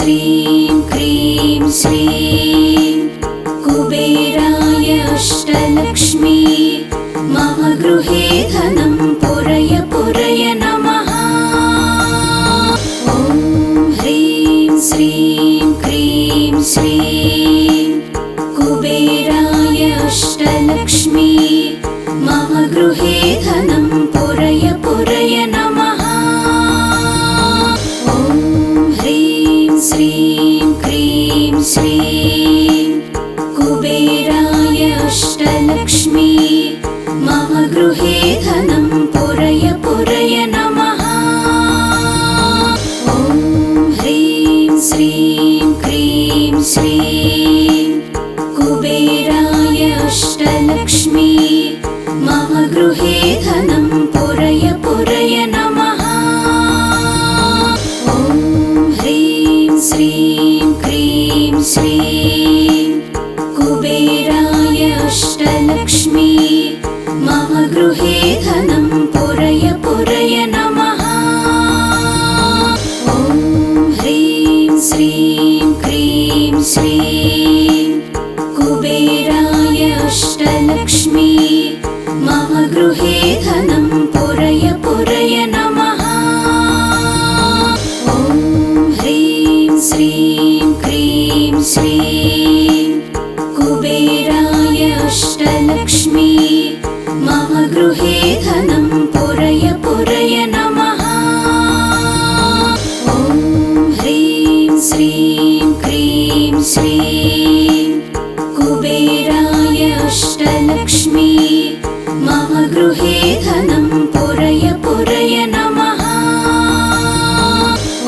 श्रीं क्रीं श्रीं कुबेराय अष्टलक्ष्मी मम गृहे धनं पुरय पुरय नमः। ॐ ह्रीं श्रीं क्रीं श्रीं कुबेराय अष्टलक्ष्मी मम गृहे धनं पुरय पुरय नमः। ॐ ह्रीं श्रीं क्रीं श्रीं कुबेराय अष्टलक्ष्मी मम गृहे धनं पुरय पुरय नमः। ॐ ह्रीं श्रीं क्रीं श्रीं कुबेराय अष्टलक्ष्मी मम गृहे धनं पुरय पुरय नमः। ॐ ह्रीं श्रीं क्रीं श्रीं कुबेराय अष्टलक्ष्मी मम गृहे धनं पुरय पुरय नमः। ॐ ह्रीं श्रीं क्रीं श्रीं कुबेराय अष्टलक्ष्मी मम गृहे धनं पुरय पुरय नमः। ॐ ह्रीं श्रीं क्रीं श्रीं कुबेराय अष्टलक्ष्मी मम गृहे धनं पुरय पुरय नमः। ॐ ह्रीं श्रीं क्रीं श्रीं कुबेराय अष्टलक्ष्मी मम गृहे धनं पुरय पुरय नमः।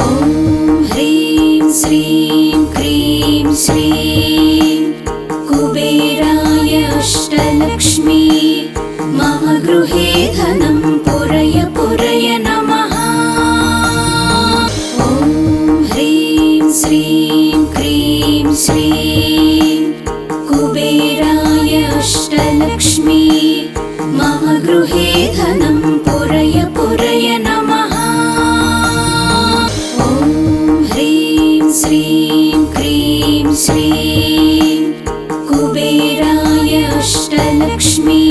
ॐ ह्रीं श्रीं क्रीं श्रीं कुबेराय अष्टलक्ष्मी मम गृहे धनं पुरय पुरय नमः। ॐ ह्रीं श्रीं क्रीं श्रीं कुबेराय अष्टलक्ष्मी मम गृहे धनं पुरय पुरय नमः। ॐ ह्रीं श्रीं क्रीं श्रीं कुबेराय अष्टलक्ष्मी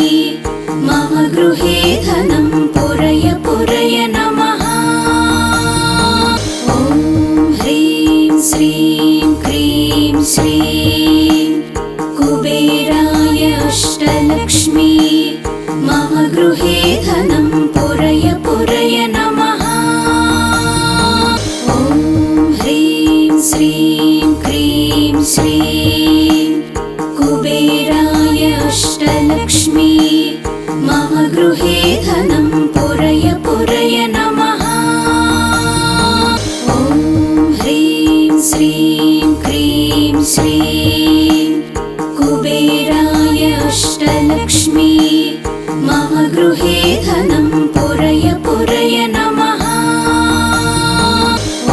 मम गृहे धनं पुरय पुरय नमः। ॐ ह्रीं श्रीं क्रीं श्रीं कुबेराय अष्टलक्ष्मी मम गृहे धनं पुरय पुरय नमः। ॐ ह्रीं श्रीं क्रीं श्रीं कुबेराय अष्टलक्ष्मी मम गृहे धनं पुरय पुरय नमः। ॐ ह्रीं श्रीं क्रीं श्रीं कुबेराय अष्टलक्ष्मी मम गृहे धनं पुरय पुरय नमः।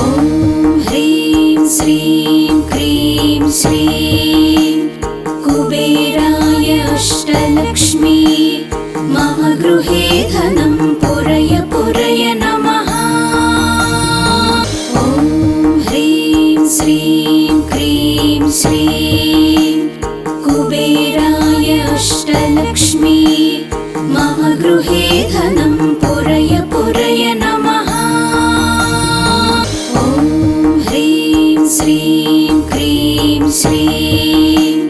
ॐ ह्रीं श्रीं क्रीं श्रीं कुबेराय अष्टलक्ष्मी मम गृहे धनं पुरय पुरय नमः। ॐ ह्रीं श्रीं क्रीं श्रीं कुबेराय अष्टलक्ष्मी मम गृहे धनं पुरय पुरय नमः। ॐ ह्रीं श्रीं क्रीं श्रीं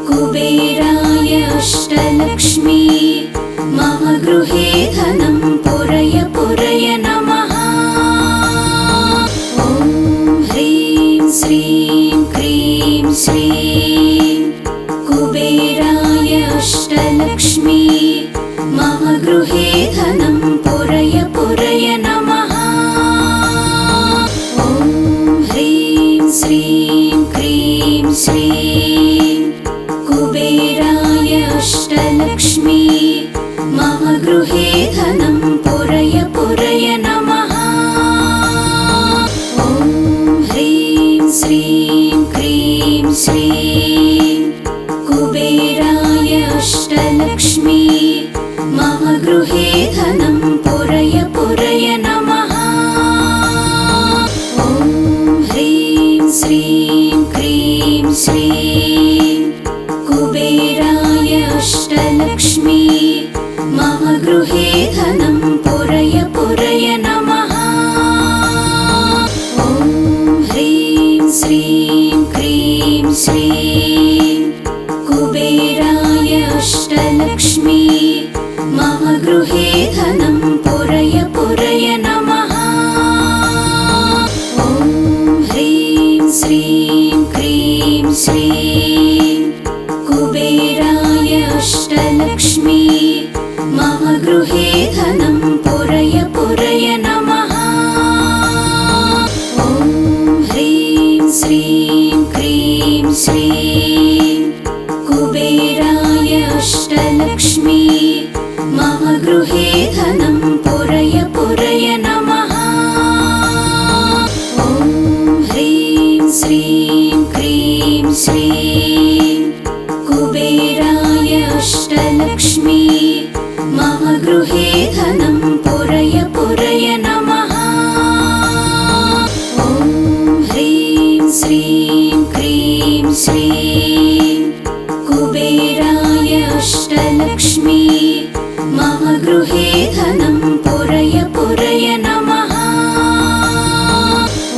कुबेराय अष्टलक्ष्मी मम गृहे धनं पुरय पुरय नमः। ॐ ह्रीं श्रीं क्रीं श्रीं कुबेराय अष्टलक्ष्मी मम गृहे धनं पुरय पुरय नमः। ॐ ह्रीं श्रीं क्रीं श्रीं कुबेराय अष्टलक्ष्मी मम गृहे धनं पुरय पुरय नमः। ॐ ह्रीं श्रीं क्रीं श्रीं कुबेराय अष्टलक्ष्मी मम गृहे धनं पुरय पुरय नमः। ॐ ह्रीं श्रीं क्रीं श्रीं कुबेराय अष्टलक्ष्मी मम गृहे धनं पुरय पुरय नमः। ॐ ह्रीं श्रीं क्रीं श्रीं कुबेराय अष्टलक्ष्मी मम गृहे धनं पुरय पुरय नमः। ॐ ह्रीं श्रीं क्रीं श्रीं कुबेराय अष्टलक्ष्मी मम गृहे धनं पुरय पुरय नमः। ॐ ह्रीं श्रीं क्रीं श्रीं कुबेराय अष्टलक्ष्मी मम गृहे धनं पुरय पुरय नमः। ॐ ह्रीं श्रीं क्रीं श्रीं कुबेराय अष्टलक्ष्मी मम गृहे धनं पुरय पुरय नमः।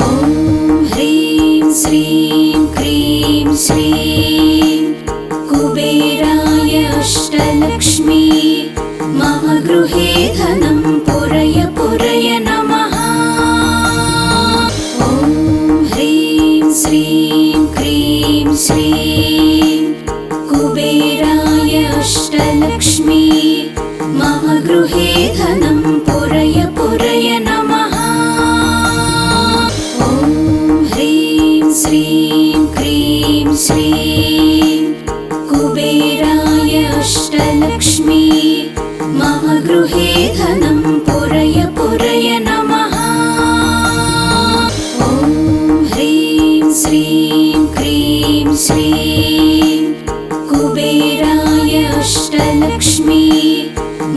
ॐ ह्रीं श्रीं क्रीं श्रीं कुबेराय अष्टलक्ष्मी मम गृहे धनं पुरय पुरय नमः। ॐ ह्रीं श्रीं क्रीं श्रीं कुबेराय अष्टलक्ष्मी मम गृहे धनं पुरय पुरय नमः। ॐ ह्रीं श्रीं क्रीं श्रीं कुबेराय अष्टलक्ष्मी मम गृहे धनं पुरय पुरय नमः। ॐ ह्रीं श्रीं क्रीं श्रीं कुबेराय अष्टलक्ष्मी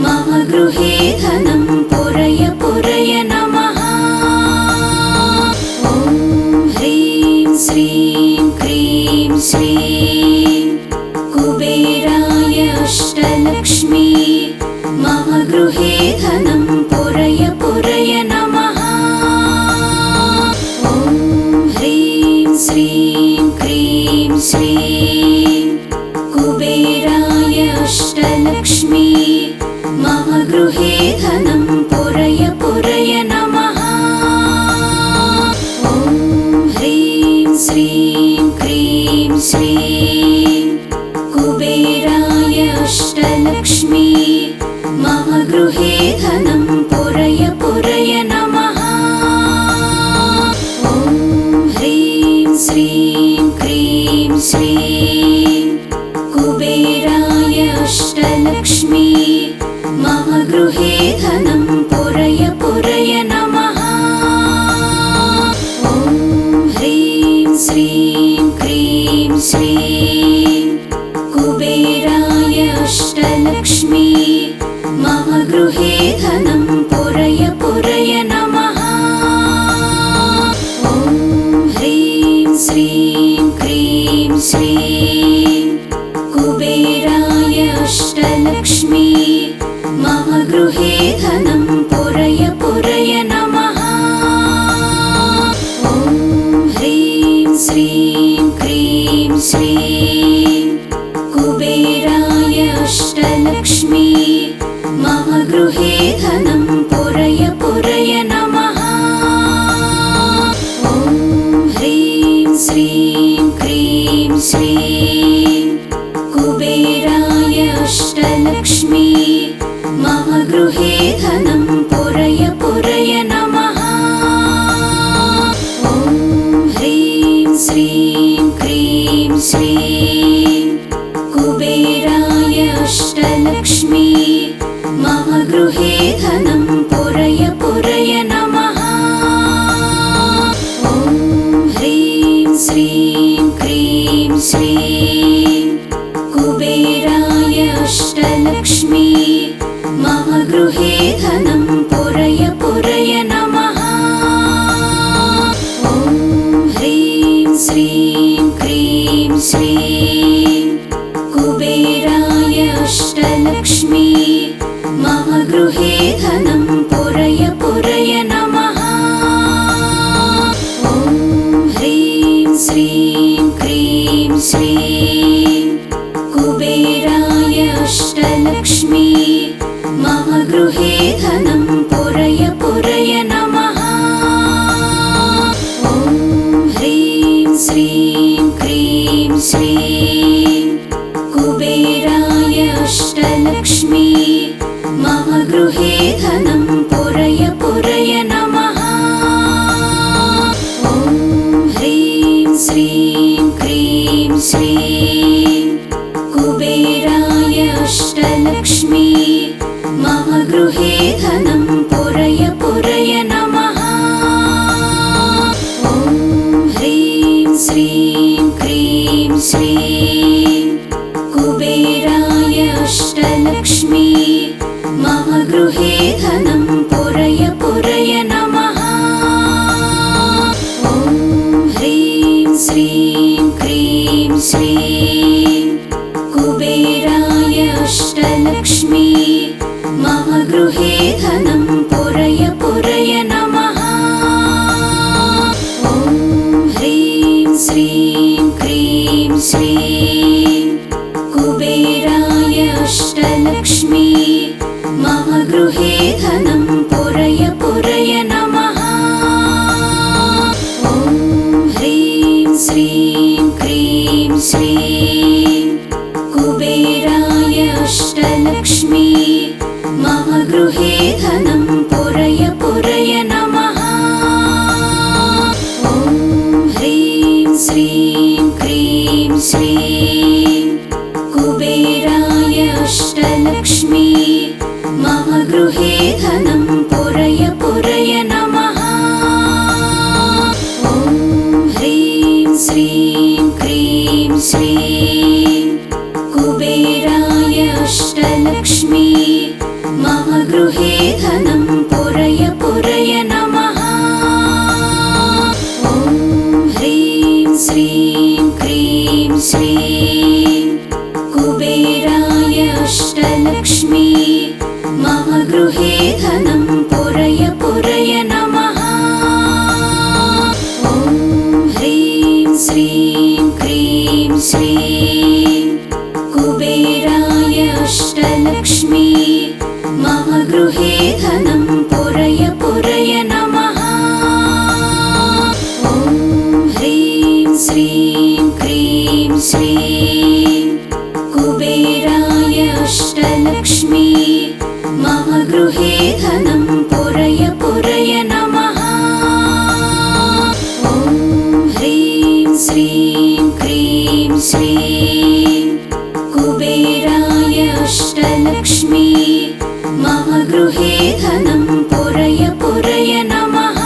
मम गृहे धनं पुरय पुरय नमः। ॐ ह्रीं श्रीं क्रीं श्रीं कुबेराय अष्टलक्ष्मी मम गृहे धनं पुरय पुरय नमः। ॐ ह्रीं श्रीं क्रीं श्रीं कुबेराय अष्टलक्ष्मी मम गृहे धनं पुरय पुरय नमः। ॐ ह्रीं श्रीं क्रीं श्रीं कुबेराय अष्टलक्ष्मी मम गृहे धनं पुरय पुरय नमः। ॐ ह्रीं श्रीं क्रीं श्रीं कुबेराय अष्टलक्ष्मी मम गृहे धनं पुरय पुरय नमः। ॐ ह्रीं श्रीं क्रीं श्रीं कुबेराय अष्टलक्ष्मी मम गृहे धनं पुरय पुरय नमः। ॐ ह्रीं श्रीं क्रीं श्रीं कुबेराय अष्टलक्ष्मी मम गृहे धनं पुरय पुरय नमः। ॐ ह्रीं श्रीं क्रीं श्रीं कुबेराय अष्टलक्ष्मी मम गृहे धनं पुरय पुरय नमः। ॐ ह्रीं श्रीं क्रीं श्रीं कुबेराय अष्टलक्ष्मी मम गृहे धनं पुरय पुरय नमः। ॐ ह्रीं श्रीं क्रीं श्रीं कुबेराय अष्टलक्ष्मी मम गृहे धनं पुरय पुरय नमः। ॐ ह्रीं श्रीं क्रीं श्रीं कुबेराय अष्टलक्ष्मी मम गृहे धनं पुरय पुरय नमः। ॐ ह्रीं श्रीं क्रीं श्रीं कुबेराय अष्टलक्ष्मी मम गृहे धनं पुरय पुरय नमः। ॐ ह्रीं श्रीं क्रीं श्रीं कुबेराय अष्टलक्ष्मी मम गृहे धनं पुरय पुरय नमः। ॐ ह्रीं श्रीं क्रीं श्रीं कुबेराय अष्टलक्ष्मी मम गृहे धनं पुरय पुरय नमः। ॐ ह्रीं श्रीं क्रीं श्रीं कुबेराय अष्टलक्ष्मी मम गृहे धनं पुरय पुरय नमः। ॐ ह्रीं श्रीं क्रीं श्रीं कुबेराय अष्टलक्ष्मी मम गृहे धनं पुरय पुरय नमः। ॐ ह्रीं श्रीं क्रीं श्रीं कुबेराय अष्टलक्ष्मी मम गृहे धनं पुरय पुरय नमः। ॐ ह्रीं श्रीं क्रीं श्रीं कुबेराय अष्टलक्ष्मी मम गृहे धनं पुरय पुरय नमः। ॐ ह्रीं श्रीं क्रीं श्रीं कुबेराय अष्टलक्ष्मी मम गृहे धनं पुरय पुरय नमः। ॐ ह्रीं श्रीं क्रीं श्रीं कुबेराय अष्टलक्ष्मी मम गृहे धनं पुरय पुरय नमः। ॐ ह्रीं श्रीं क्रीं श्रीं कुबेराय अष्टलक्ष्मी मम गृहे धनं पुरय पुरय नमः। ॐ ह्रीं श्रीं क्रीं श्रीं कुबेराय अष्टलक्ष्मी मम गृहे धनं पुरय पुरय नमः। ॐ ह्रीं श्रीं क्रीं श्रीं कुबेराय अष्टलक्ष्मी मम गृहे धनं पुरय पुरय नमः। ॐ ह्रीं श्रीं क्रीं श्रीं कुबेराय अष्टलक्ष्मी मम गृहे धनं पुरय पुरय नमः। ॐ ह्रीं श्रीं क्रीं श्रीं कुबेराय अष्टलक्ष्मी मम गृहे धनं पुरय पुरय नमः।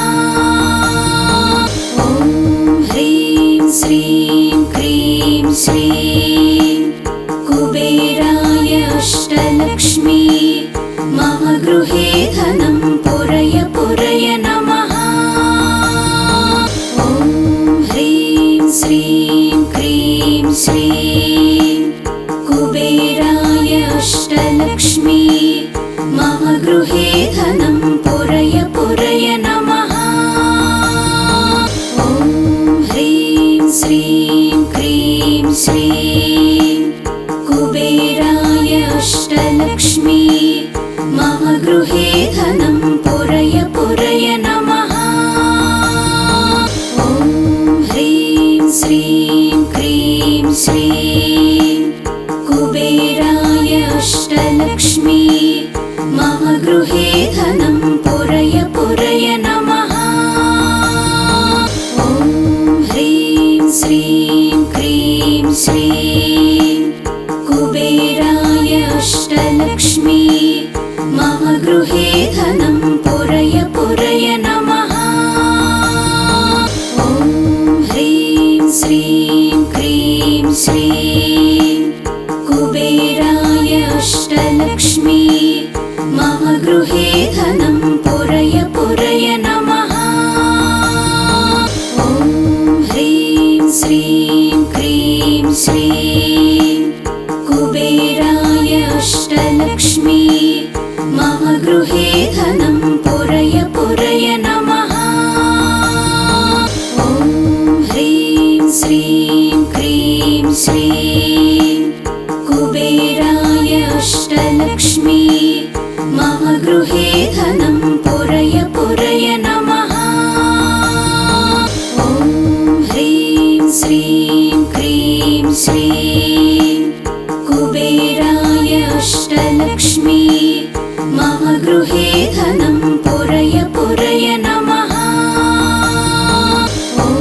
ॐ ह्रीं श्रीं क्रीं श्रीं कुबेराय अष्टलक्ष्मी मम गृहे धनं पुरय पुरय नमः। ॐ ह्रीं श्रीं क्रीं श्रीं कुबेराय अष्टलक्ष्मी मम गृहे धनं पुरय पुरय नमः। ॐ ह्रीं श्रीं क्रीं श्रीं कुबेराय अष्टलक्ष्मी मम गृहे धनं पुरय पुरय नमः। ॐ ह्रीं श्रीं क्रीं श्रीं कुबेराय अष्टलक्ष्मी मम गृहे धनं पुरय पुरय नमः। ॐ ह्रीं श्रीं क्रीं श्रीं कुबेराय अष्टलक्ष्मी मम गृहे धनं पुरय पुरय नमः। ॐ ह्रीं श्रीं क्रीं श्रीं कुबेराय अष्टलक्ष्मी मम गृहे धनं पुरय पुरय नमः। ॐ ह्रीं श्रीं क्रीं श्रीं कुबेराय अष्टलक्ष्मी मम गृहे धनं पुरय पुरय नमः। ॐ ह्रीं श्रीं क्रीं श्रीं कुबेराय अष्टलक्ष्मी मम गृहे धनं पुरय पुरय नमः। ॐ ह्रीं श्रीं क्रीं श्रीं कुबेराय अष्टलक्ष्मी मम गृहे धनं पुरय पुरय नमः। ॐ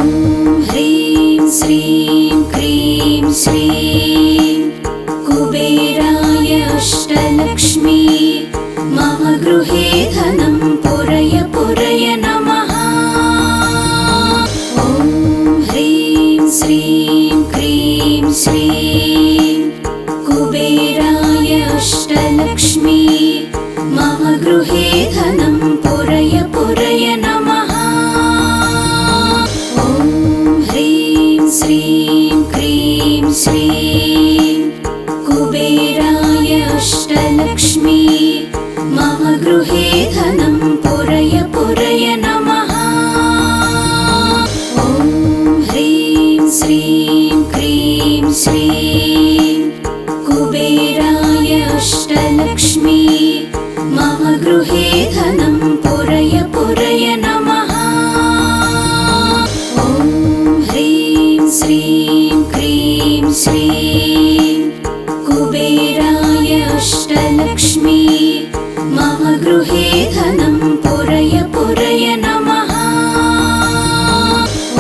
ह्रीं श्रीं क्रीं श्रीं कुबेराय अष्टलक्ष्मी मम गृहे धनं पुरय पुरय नमः। ॐ ह्रीं श्रीं क्रीं श्रीं कुबेराय अष्टलक्ष्मी मम गृहे धनं पुरय पुरय नमः। ॐ ह्रीं श्रीं क्रीं श्रीं कुबेराय अष्टलक्ष्मी मम गृहे धनं पुरय पुरय नमः। ॐ ह्रीं श्रीं क्रीं श्रीं कुबेराय अष्टलक्ष्मी मम गृहे धनं पुरय पुरय नमः। ॐ ह्रीं श्रीं क्रीं श्रीं कुबेराय अष्टलक्ष्मी मम गृहे धनं पुरय पुरय नमः।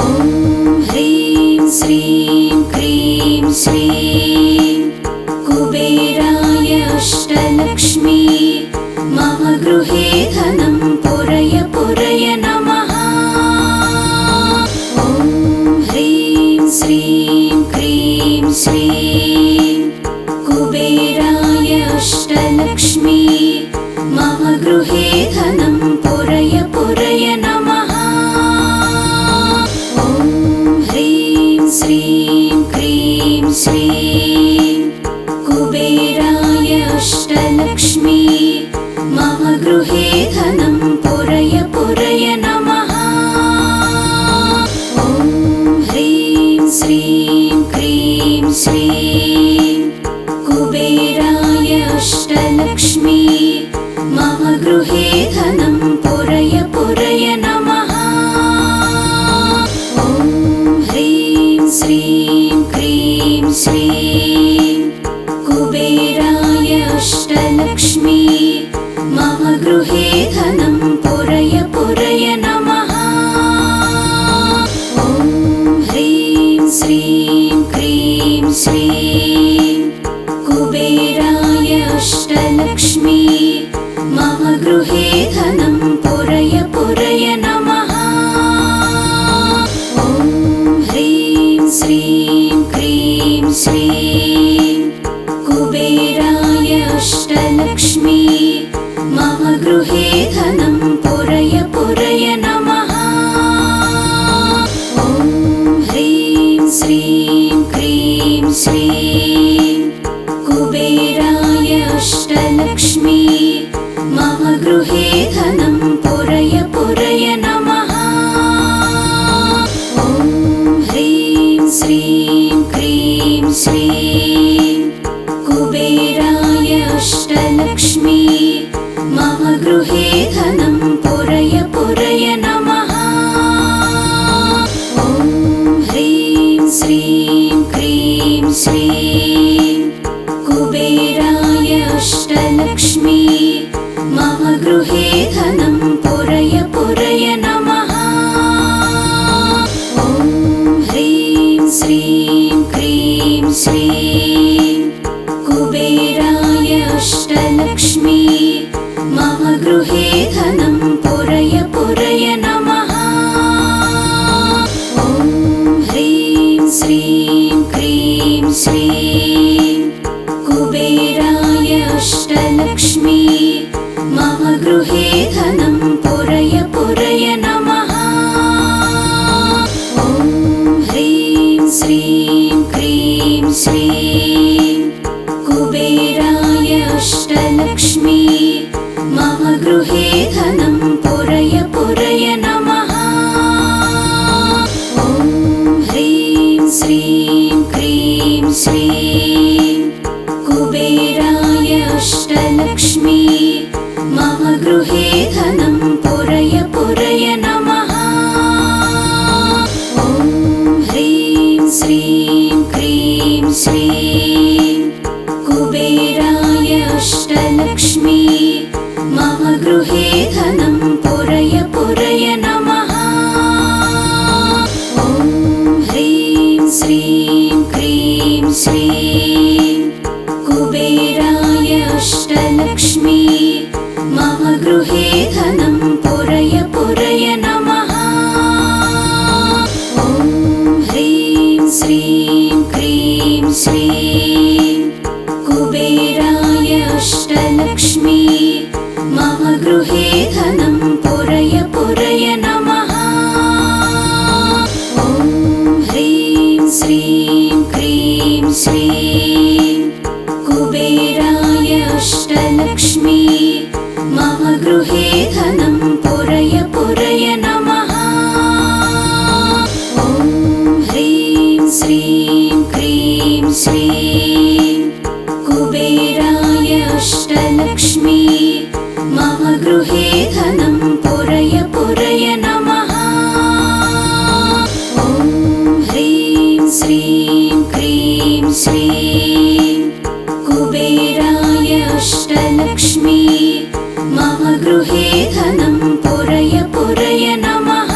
ॐ ह्रीं श्रीं क्रीं श्रीं कुबेराय अष्टलक्ष्मी मम गृहे धनं पुरय पुरय नमः। ॐ ह्रीं श्रीं क्रीं श्रीं कुबेराय अष्टलक्ष्मी मम गृहे धनं पुरय पुरय नमः। ॐ ह्रीं श्रीं क्रीं श्रीं कुबेराय अष्टलक्ष्मी मम गृहे धनं पुरय पुरय नमः। ॐ ह्रीं श्रीं क्रीं श्रीं कुबेराय अष्टलक्ष्मी मम गृहे धनं पुरय पुरय नमः। ॐ ह्रीं श्रीं क्रीं श्रीं कुबेराय अष्टलक्ष्मी मम गृहे धनं पुरय पुरय नमः। ॐ ह्रीं श्रीं क्रीं श्रीं कुबेराय अष्टलक्ष्मी मम गृहे धनं पुरय पुरय नमः। ॐ ह्रीं श्रीं क्रीं श्रीं कुबेराय अष्टलक्ष्मी मम गृहे धनं पुरय पुरय नमः। ॐ ह्रीं श्रीं क्रीं श्रीं कुबेराय अष्टलक्ष्मी मम गृहे धनं पुरय पुरय नमः। ॐ ह्रीं श्रीं क्रीं श्रीं कुबेराय अष्टलक्ष्मी मम गृहे धनं पुरय पुरय नमः। ॐ ह्रीं श्रीं क्रीं श्रीं कुबेराय अष्टलक्ष्मी मम गृहे धनं पुरय पुरय नमः। ॐ ह्रीं श्रीं क्रीं श्रीं कुबेराय अष्टलक्ष्मी मम गृहे धनं पुरय पुरय नमः। ॐ ह्रीं श्रीं क्रीं श्रीं कुबेराय अष्टलक्ष्मी मम गृहे धनं पुरय पुरय नमः। ॐ ह्रीं श्रीं क्रीं श्रीं कुबेराय अष्टलक्ष्मी मम गृहे धनं पुरय पुरय नमः। ॐ ह्रीं श्रीं क्रीं श्रीं कुबेराय अष्टलक्ष्मी मम गृहे धनं पुरय पुरय नमः। ॐ ह्रीं श्रीं क्रीं श्रीं कुबेराय अष्टलक्ष्मी मम गृहे धनं पुरय पुरय नमः। ॐ ह्रीं श्रीं क्रीं श्रीं कुबेराय अष्टलक्ष्मी मम गृहे धनं पुरय पुरय नमः। ॐ ह्रीं श्रीं क्रीं श्रीं कुबेराय अष्टलक्ष्मी मम गृहे धनं पुरय पुरय नमः। ॐ ह्रीं श्रीं क्रीं श्रीं कुबेराय अष्टलक्ष्मी मम गृहे धनं पुरय पुरय नमः। ॐ ह्रीं श्रीं क्रीं श्रीं कुबेराय अष्टलक्ष्मी मम गृहे धनं पुरय पुरय नमः। ॐ ह्रीं श्रीं क्रीं श्रीं कुबेराय अष्टलक्ष्मी मम गृहे धनं पुरय पुरय नमः।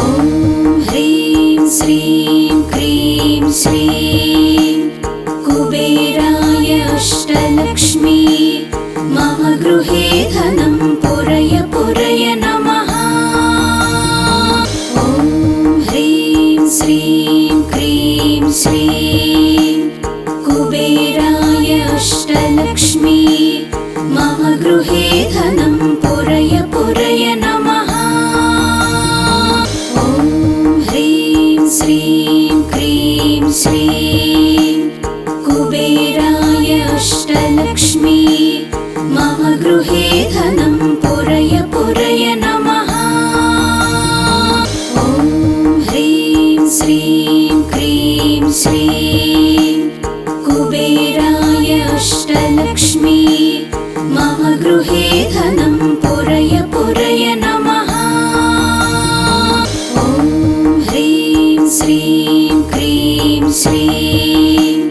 ॐ ह्रीं श्रीं क्रीं श्रीं कुबेराय अष्टलक्ष्मी मम गृहे धनं पुरय पुरय नमः। ॐ ह्रीं श्रीं क्रीं श्रीं कुबेराय अष्टलक्ष्मी मम गृहे धनं पुरय पुरय नमः। ॐ ह्रीं श्रीं क्रीं श्रीं कुबेराय अष्टलक्ष्मी मम गृहे धनं पुरय पुरय नमः। ॐ ह्रीं श्रीं क्रीं श्रीं कुबेराय अष्टलक्ष्मी मम गृहे धनं पुरय पुरय नमः। ॐ ह्रीं श्रीं क्रीं श्रीं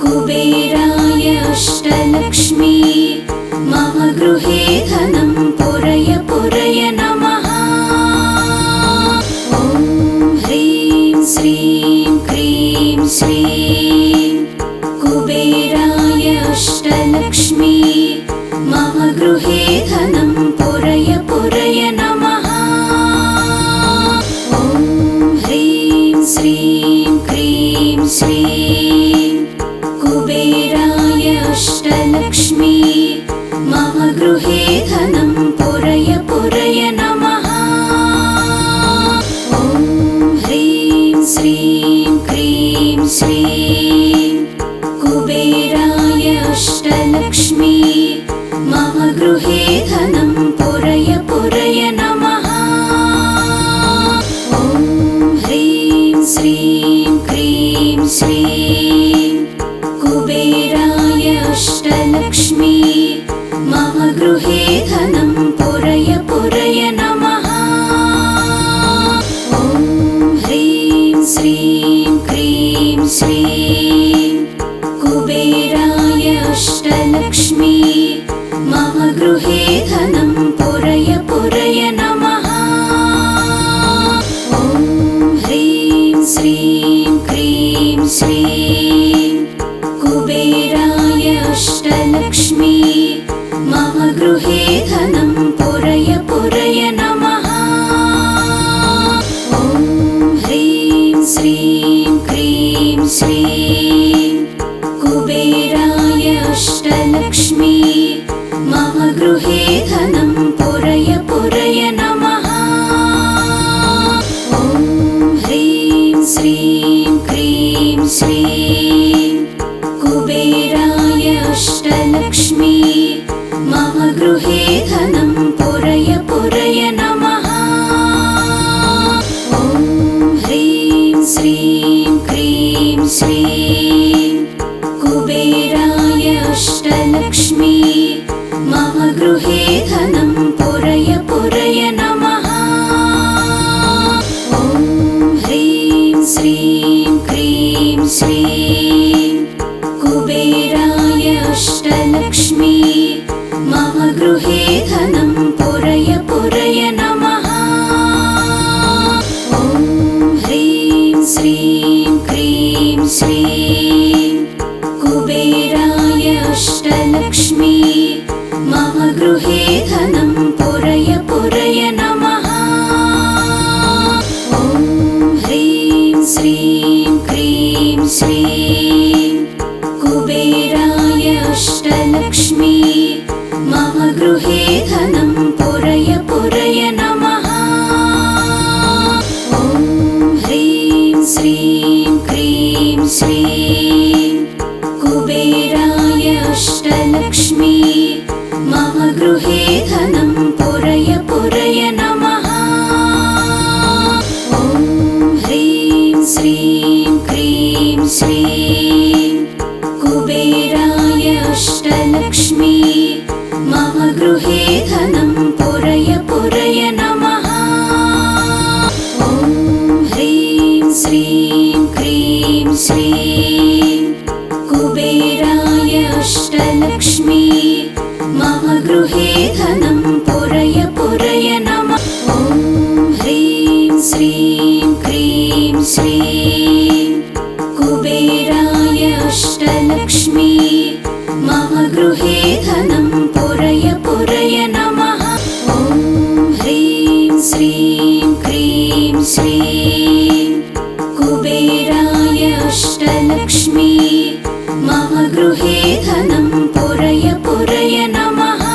कुबेराय अष्टलक्ष्मी मम गृहे धनं पुरय पुरय नमः। ॐ ह्रीं श्रीं क्रीं श्रीं कुबेराय अष्टलक्ष्मी मम गृहे धनं पुरय पुरय नमः। ॐ ह्रीं श्रीं क्रीं श्रीं कुबेराय अष्टलक्ष्मी मम गृहे धनं पुरय पुरय नमः। ॐ ह्रीं श्रीं क्रीं श्रीं कुबेराय अष्टलक्ष्मी मम गृहे धनं पुरय पुरय नमः। ॐ ह्रीं श्रीं क्रीं श्रीं कुबेराय अष्टलक्ष्मी मम गृहे धनं पुरय पुरय नमः। ॐ ह्रीं श्रीं क्रीं श्रीं कुबेराय अष्टलक्ष्मी मम गृहे धनं पुरय पुरय नमः। ॐ ह्रीं श्रीं क्रीं श्रीं कुबेराय अष्टलक्ष्मी मम गृहे धनं पुरय पुरय नमः। ॐ ह्रीं श्रीं क्रीं श्रीं कुबेराय अष्टलक्ष्मी मम गृहे धनं पुरय पुरय नमः। ॐ ह्रीं श्रीं क्रीं श्रीं कुबेराय अष्टलक्ष्मी मम गृहे धनं पुरय पुरय नमः। ॐ ह्रीं श्रीं क्रीं श्रीं कुबेराय अष्टलक्ष्मी मम गृहे धनं पुरय पुरय नमः। ॐ ह्रीं श्रीं क्रीं श्रीं कुबेराय अष्टलक्ष्मी मम गृहे धनं पुरय पुरय नमः। ॐ ह्रीं श्रीं क्रीं श्रीं कुबेराय अष्टलक्ष्मी मम गृहे धनं पुरय पुरय नमः। ॐ ह्रीं श्रीं क्रीं श्रीं कुबेराय अष्टलक्ष्मी मम गृहे धनं पुरय पुरय नमः। ॐ ह्रीं श्रीं क्रीं श्रीं कुबेराय अष्टलक्ष्मी मम गृहे धनं पुरय पुरय नमः। ॐ ह्रीं श्रीं क्रीं श्रीं कुबेराय अष्टलक्ष्मी मम गृहे धनं पुरय पुरय नमः। ॐ ह्रीं श्रीं क्रीं श्रीं कुबेराय अष्टलक्ष्मी मम गृहे धनं पुरय पुरय नमः। ॐ ह्रीं श्रीं क्रीं श्रीं कुबेराय अष्टलक्ष्मी मम गृहे धनं पुरय पुरय नमः। ॐ ह्रीं श्रीं क्रीं श्रीं कुबेराय अष्टलक्ष्मी मम गृहे